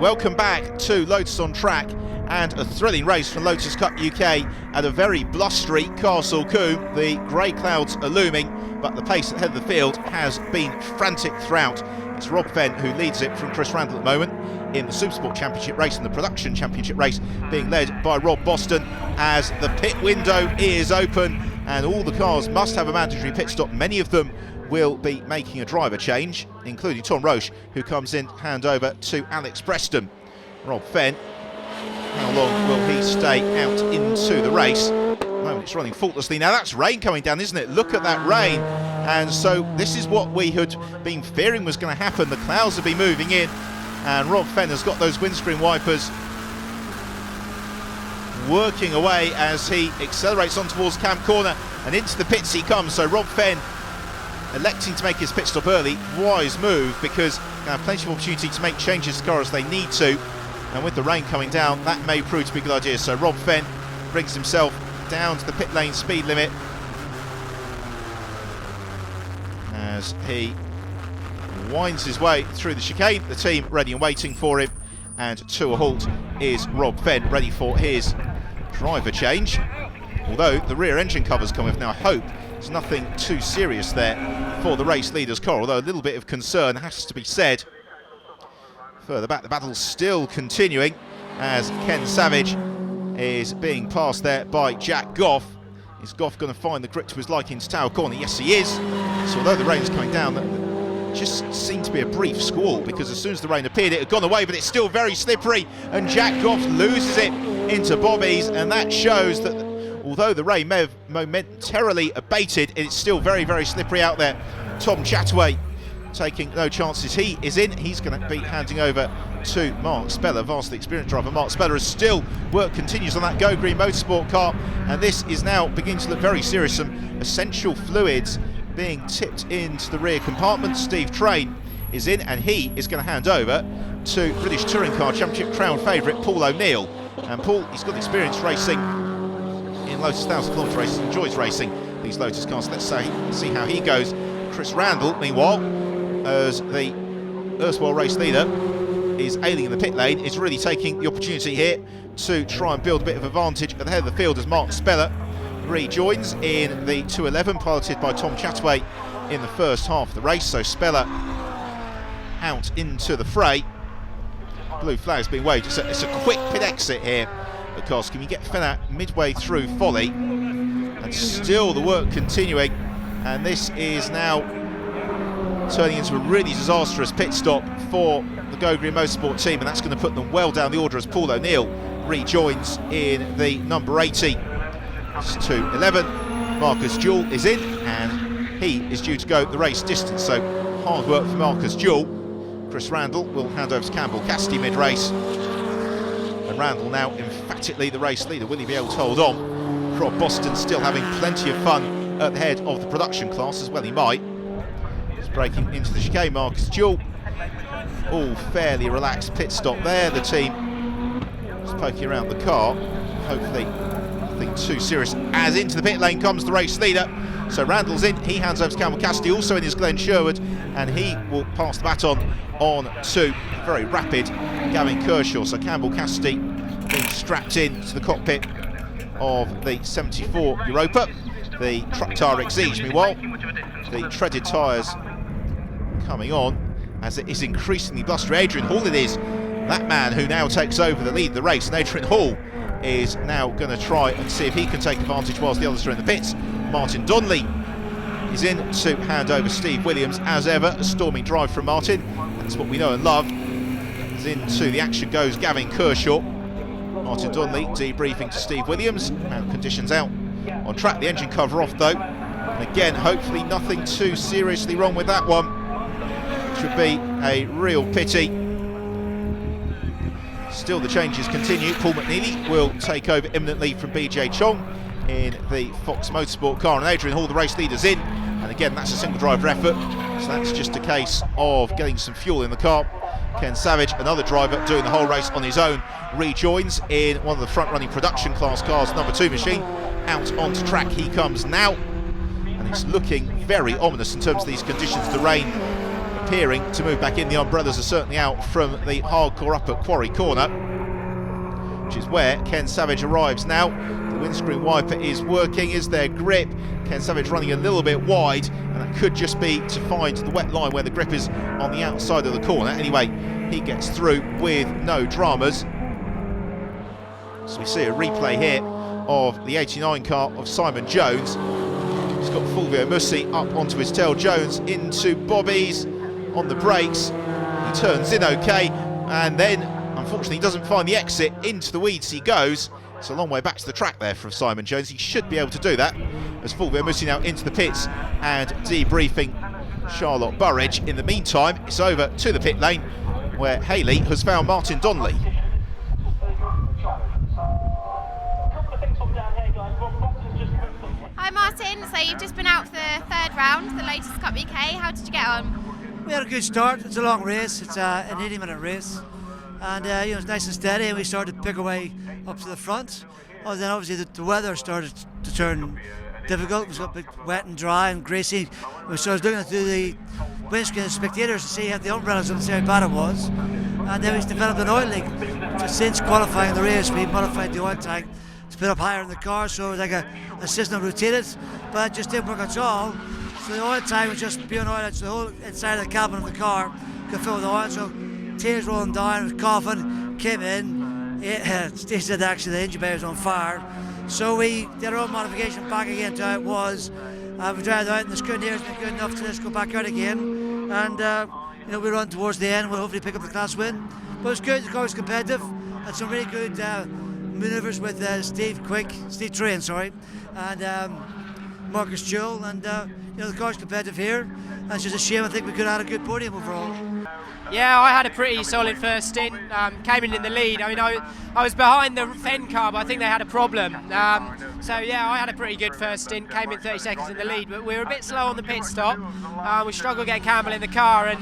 welcome back to Lotus on Track and a thrilling race from Lotus Cup UK at a very blustery Castle Combe. The grey clouds are looming, but the pace at the head of the field has been frantic throughout. It's Rob Fenn who leads it from Chris Randall at the moment in the Supersport Championship race and the Production Championship race, being led by Rob Boston as the pit window is open and all the cars must have a mandatory pit stop. Many of them will be making a driver change, including Tom Roche, who comes in hand over to Alex Preston. Rob Fenn, how long will he stay out into the race? At the moment it's running faultlessly. Now that's rain coming down, isn't it? Look at that rain. And so this is what we had been fearing was going to happen. The clouds have been moving in and Rob Fenn has got those windscreen wipers working away as he accelerates on towards Camp Corner and into the pits he comes. So Rob Fenn electing to make his pit stop early, wise move, because they have plenty of opportunity to make changes to the car as they need to, and with the rain coming down that may prove to be a good idea. So Rob Fenn brings himself down to the pit lane speed limit as he winds his way through the chicane. The team ready and waiting for him, and to a halt is Rob Fenn, ready for his driver change. Although the rear engine covers come with now, I hope there's nothing too serious there for the race leader's car, although a little bit of concern has to be said. Further back, the battle's still continuing as Ken Savage is being passed there by Jack Goff. Is Goff going to find the grip to his liking to Tower Corner? Yes, he is. So although the rain's coming down, that just seemed to be a brief squall, because as soon as the rain appeared, it had gone away, but it's still very slippery, and Jack Goff loses it into bobbies, and that shows that although the rain may have momentarily abated, it's still very, very slippery out there. Tom Chataway taking no chances. He is in. He's going to be handing over to Mark Speller, vastly experienced driver. Mark Speller is still, work continues on that Go Green Motorsport car, and this is now beginning to look very serious. Some essential fluids being tipped into the rear compartment. Steve Train is in, and he is going to hand over to British Touring Car Championship crown favourite Paul O'Neill. And Paul, he's got experience racing in Lotus 1,000km races, enjoys racing these Lotus cars. Let's see how he goes. Chris Randall, meanwhile, as the erstwhile race leader, is ailing in the pit lane, is really taking the opportunity here to try and build a bit of advantage at the head of the field as Mark Speller rejoins in the 211, piloted by Tom Chataway in the first half of the race. So Speller out into the fray. Blue flag's being waved. It's a quick pit exit here at Castle. Can you get Fenn out midway through Folly? And still the work continuing, and this is now turning into a really disastrous pit stop for the Go Green Motorsport team, and that's going to put them well down the order as Paul O'Neill rejoins in the number 80. It's 211. Marcus Jewell is in, and he is due to go the race distance, so hard work for Marcus Jewell. Chris Randall will hand over to Campbell Cassidy mid-race, and Randall now emphatically the race leader. Will he be able to hold on? Rob Boston still having plenty of fun at the head of the production class, as well he might. He's breaking into the chicane. Marcus Jewell, all fairly relaxed pit stop there. The team just poking around the car, hopefully nothing too serious, as into the pit lane comes the race leader. So Randall's in, he hands over to Campbell Cassidy, also in is Glenn Sherwood, and he will pass the baton on to very rapid Gavin Kershaw. So Campbell Cassidy being strapped in to the cockpit of the 74 Europa. The truck tyre exige, meanwhile, the treaded tyres coming on as it is increasingly blustery. Adrian Hall it is, that man who now takes over the lead of the race, and Adrian Hall is now going to try and see if he can take advantage whilst the others are in the pits. Martin Donnelly is in to hand over Steve Williams. As ever, a storming drive from Martin. That's what we know and love. As into the action goes Gavin Kershaw. Martin Donnelly debriefing to Steve Williams. Now conditions out on track. The engine cover off though. And again, hopefully nothing too seriously wrong with that one, which would be a real pity. Still the changes continue. Paul McNeely will take over imminently from BJ Chong in the Fox Motorsport car, and Adrian Hall, the race leader's in, and again that's a single driver effort, so that's just a case of getting some fuel in the car. Ken Savage, another driver doing the whole race on his own, rejoins in one of the front running production class cars, number 2 machine. Out onto track he comes now, and it's looking very ominous in terms of these conditions. The rain appearing to move back in. The umbrellas are certainly out from the hardcore up at Quarry Corner, which is where Ken Savage arrives now. The windscreen wiper is working. Is there grip? Ken Savage running a little bit wide, and that could just be to find the wet line where the grip is on the outside of the corner. Anyway, he gets through with no dramas. So we see a replay here of the 89 car of Simon Jones. He's got Fulvio Musi up onto his tail. Jones into Bobby's on the brakes. He turns in okay, and then unfortunately he doesn't find the exit. Into the weeds he goes. It's a long way back to the track there from Simon Jones. He should be able to do that, as Fulvio Musi now into the pits and debriefing Charlotte Burridge. In the meantime, it's over to the pit lane where Haley has found Martin Donnelly. Hi Martin, so you've just been out for the third round, the Lotus Cup UK. How did you get on? We had a good start. It's a long race. It's an 80-minute race, and it's nice and steady. And we started to pick our way up to the front. Oh, then obviously the weather started to turn difficult. It was a bit wet and dry and greasy. So I was looking through the windscreen of spectators to see if the umbrellas and see how bad it was. And then we developed an oil leak. Just since qualifying the race, we modified the oil tank to put up higher in the car, so it was like a system rotated, but it just didn't work at all. So the oil tank was just pure oil, so the whole inside of the cabin of the car could fill with oil. So tears rolling down, was coughing, came in. Steve said actually the engine bay was on fire. So we did our own modification back again to how it was. We dried out, and the screw has been good enough to just go back out again. And we run towards the end. We'll hopefully pick up the class win. But it's good. The car was competitive. Had some really good manoeuvres with Steve Train, and Marcus Jewell, and the car's competitive here. And it's just a shame. I think we could have had a good podium overall. Yeah, I had a pretty solid first stint. Came in the lead. I mean, I was behind the Fenn car, but I think they had a problem. So yeah, I had a pretty good first stint. Came in 30 seconds in the lead, but we were a bit slow on the pit stop. We struggled getting Campbell in the car, and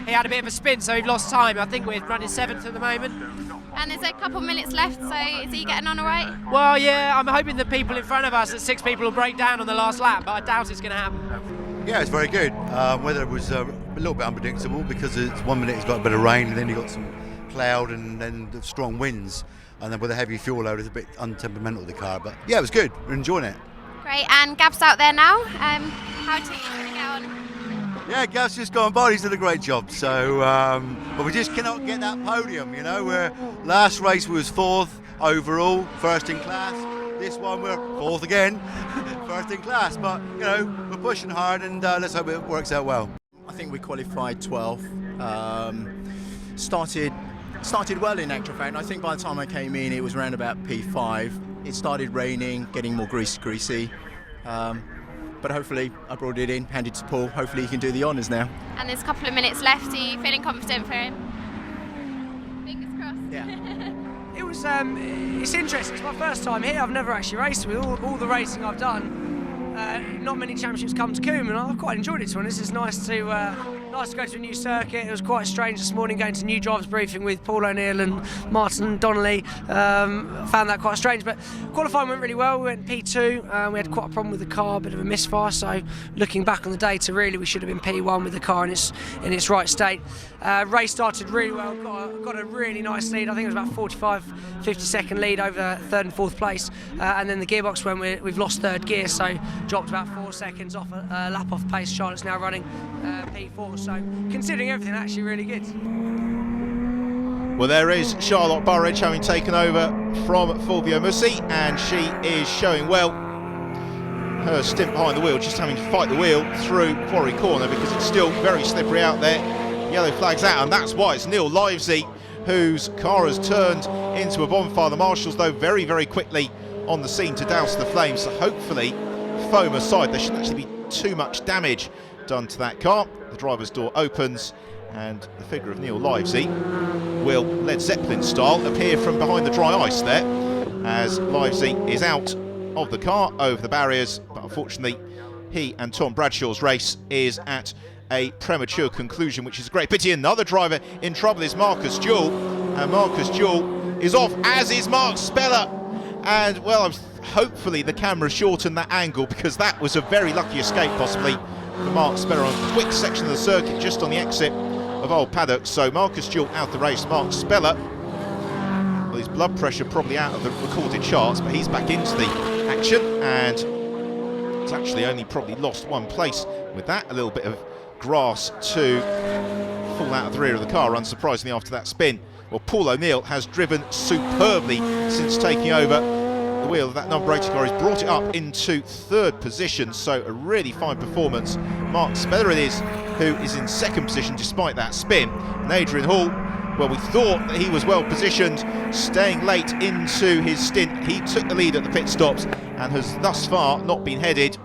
he had a bit of a spin, so we've lost time. I think we're running 7th at the moment. And there's a couple minutes left, so is he getting on all right? Well, yeah, I'm hoping the people in front of us, that 6 people will break down on the last lap, but I doubt it's going to happen. Yeah, it's very good. Weather was a little bit unpredictable because it's 1 minute it's got a bit of rain, and then you've got some cloud, and then the strong winds, and then with a heavy fuel load it's a bit untemperamental, the car. But yeah, it was good. We're enjoying it. Great, and Gab's out there now. How do you get on? Yeah, Gav's just gone by. He's done a great job. So, but we just cannot get that podium. Where last race was 4th overall, first in class. This one we're 4th again, first in class. But we're pushing hard, and let's hope it works out well. I think we qualified 12th. Started well in actual fact. I think by the time I came in, it was around about P5. It started raining, getting more greasy. But hopefully I brought it in, handed to Paul. Hopefully he can do the honours now. And there's a couple of minutes left. Are you feeling confident for him? Fingers crossed. Yeah. It was, it's interesting. It's my first time here. I've never actually raced with all the racing I've done. Not many championships come to Coombe, and I've quite enjoyed it. To be honest, it's nice to go to a new circuit. It was quite strange this morning going to new drivers briefing with Paul O'Neill and Martin Donnelly. Found that quite strange, but qualifying went really well. We went P2. We had quite a problem with the car, a bit of a misfire. So looking back on the data, really we should have been P1 with the car in its right state. Race started really well. Got a really nice lead. I think it was about 45-50 second lead over 3rd and 4th place. And then the gearbox when we've lost 3rd gear, so dropped about 4 seconds off a lap off pace. Charlotte's now running P4, so considering everything, actually really good. Well, there is Charlotte Burridge having taken over from Fulvio Musi, and she is showing well. Her stint behind the wheel, just having to fight the wheel through Quarry Corner because it's still very slippery out there. Yellow flags out, and that's why it's Neil Livesey whose car has turned into a bonfire. The marshals, though, very, very quickly on the scene to douse the flames, so hopefully foam aside, there shouldn't actually be too much damage done to that car. The driver's door opens, and the figure of Neil Livesey will, Led Zeppelin style, appear from behind the dry ice there, as Livesey is out of the car over the barriers, but unfortunately he and Tom Bradshaw's race is at a premature conclusion, which is a great pity. Another driver in trouble is Marcus Jewell, and Marcus Jewell is off, as is Mark Speller. And well, hopefully the camera shortened that angle, because that was a very lucky escape possibly for Mark Speller on a quick section of the circuit just on the exit of Old Paddock. So Marcus Jewell out the race. Mark Speller, well, his blood pressure probably out of the recorded charts, but he's back into the action, and it's actually only probably lost one place with that. A little bit of grass to fall out of the rear of the car, unsurprisingly, after that spin. Well, Paul O'Neill has driven superbly since taking over the wheel of that number 80 car. He's brought it up into third position, so a really fine performance. Mark Speller it is, who is in second position despite that spin. And Adrian Hall, well, we thought that he was well positioned, staying late into his stint. He took the lead at the pit stops and has thus far not been headed,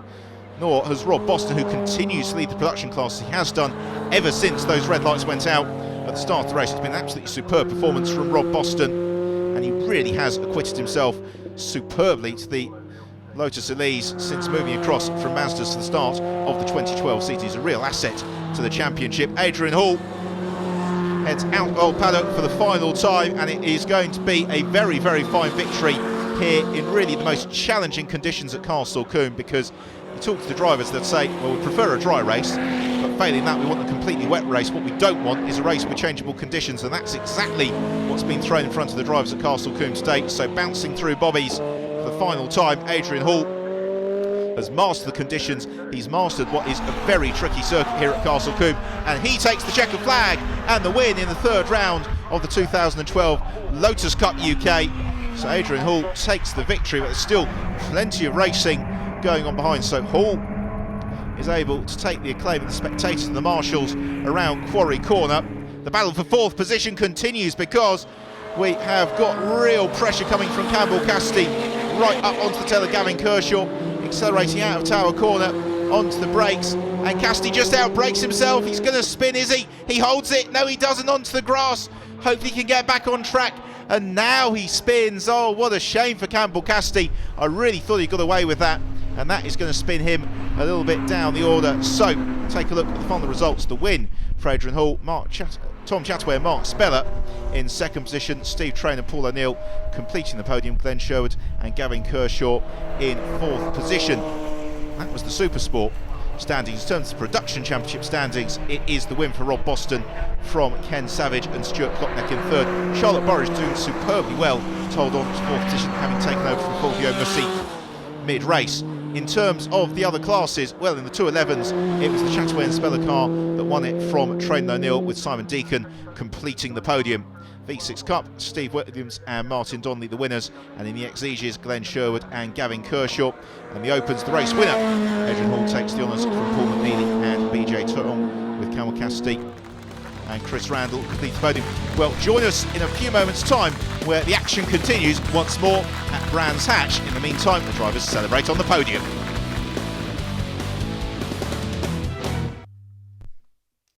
nor has Rob Boston, who continues to lead the production class. He has done ever since those red lights went out at the start of the race. It's been an absolutely superb performance from Rob Boston, and he really has acquitted himself superbly to the Lotus Elise since moving across from Mazdas to the start of the 2012 season. He's a real asset to the championship. Adrian Hall heads out of Old Paddock for the final time, and it is going to be a very, very fine victory here in really the most challenging conditions at Castle Combe, because you talk to the drivers that say, well, we prefer a dry race, but failing that we want a completely wet race. What we don't want is a race with changeable conditions, and that's exactly what's been thrown in front of the drivers at Castle Combe today. So bouncing through bobbies for the final time, Adrian Hall has mastered the conditions. He's mastered what is a very tricky circuit here at Castle Combe, and he takes the checkered flag and the win in the third round of the 2012 Lotus Cup UK. So Adrian Hall takes the victory, but there's still plenty of racing going on behind. So Hall is able to take the acclaim of the spectators and the marshals around Quarry Corner. The battle for fourth position continues, because we have got real pressure coming from Campbell Casti right up onto the tail of Gavin Kershaw, accelerating out of Tower Corner onto the brakes, and Casti just out brakes himself. He's going to spin, is he? He holds it. No, he doesn't, onto the grass. Hopefully he can get back on track, and now he spins. Oh, what a shame for Campbell Casti. I really thought he got away with that, and that is going to spin him a little bit down the order. So take a look at the final results. The win for Adrian Hall, Tom Chataway and Mark Speller in second position, Steve Train and Paul O'Neill completing the podium, Glenn Sherwood and Gavin Kershaw in fourth position. That was the Supersport standings. In terms of production championship standings, it is the win for Rob Boston from Ken Savage and Stuart Klopneck in third. Charlotte Burridge doing superbly well to hold on to fourth position, having taken over from Fulvio Mussi mid-race. In terms of the other classes, well, in the 211s, it was the Chataway and Speller car that won it from Train O'Neill, with Simon Deacon completing the podium. V6 Cup, Steve Williams and Martin Donnelly the winners, and in the Exeges, Glenn Sherwood and Gavin Kershaw. And the Opens, the race winner, Adrian Hall takes the honours from Paul McNeely and BJ Turton, with Campbell Casti and Chris Randall complete the podium. Well, join us in a few moments' time, where the action continues once more at Brands Hatch. In the meantime, the drivers celebrate on the podium.